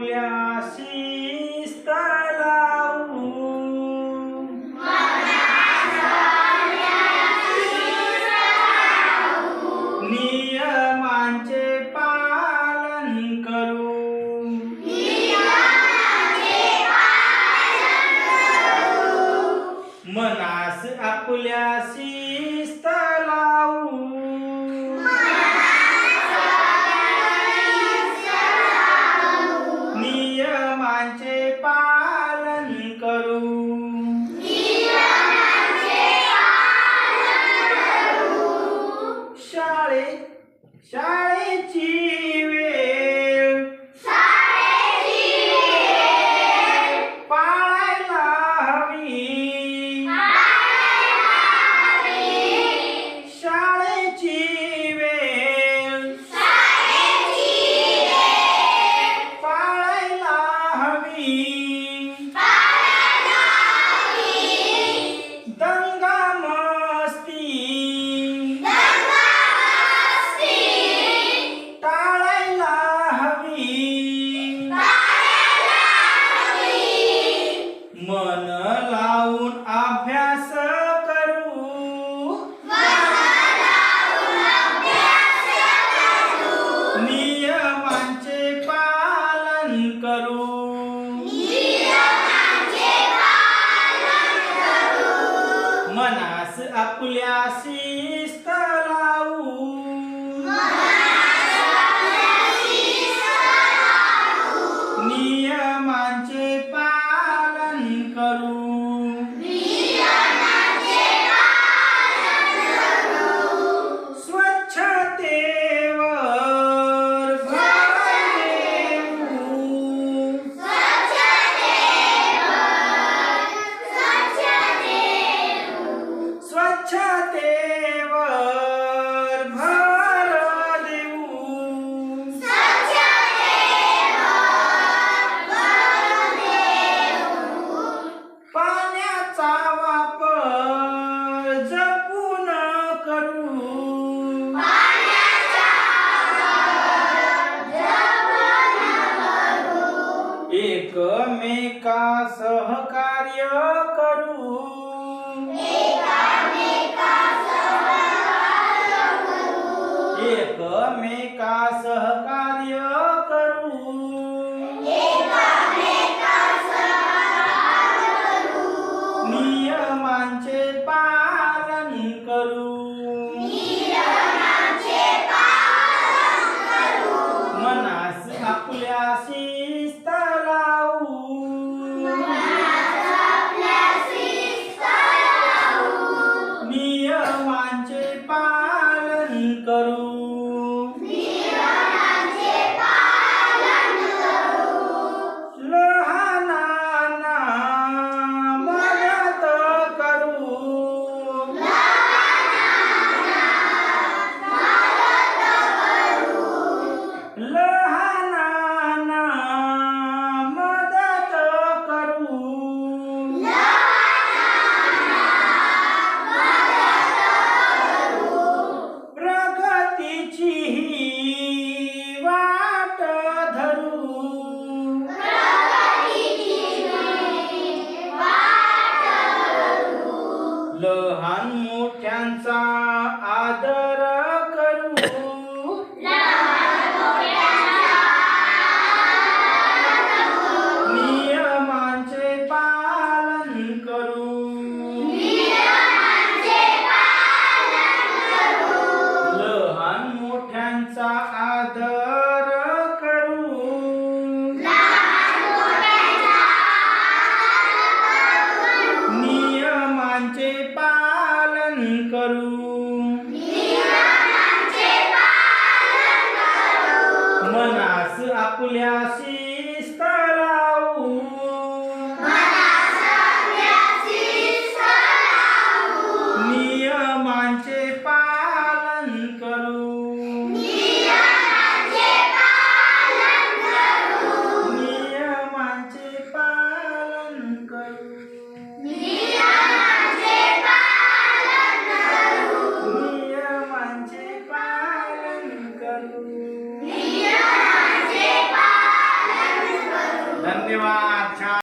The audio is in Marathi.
आपुल्या शिस्त लावू नियमांचे पालन करू मनास आपुल्या शिस्त लावू नियमांचे पालन करू शाळेची वेळ पाळायला हवी शाळेची वेळ पाळायला हवी दंगा मस्ती टाळायला हवी मन लावून अभ्यास करू नियमांचे पालन करू मनास आपुल्या शिस्त लावू नियमांचे पालन करू स्वच्छतेवर भर देऊ स्वच्छतेवर भर देऊ पाण्याचा वापर जपून करू एकमेका सहकार्य करू एकमेका सहकार्य करू नियमांचे पालन करू मनास आपुल्या शिस्त लावू नियमांचे पालन करू लहानांना मदत करू लहानांना मदत करू प्रगतीची ही वाट धरू लहान मोठ्यांचा आदर करू नियमांचे पालन करू लहान मोठ्यांचा आदर करू नियमांचे पालन करू मनास आपुल्या शिस्त लावू नियमांचे पालन करू नियमांचे पालन करू नियमांचे पालन धन्यवाद. छान.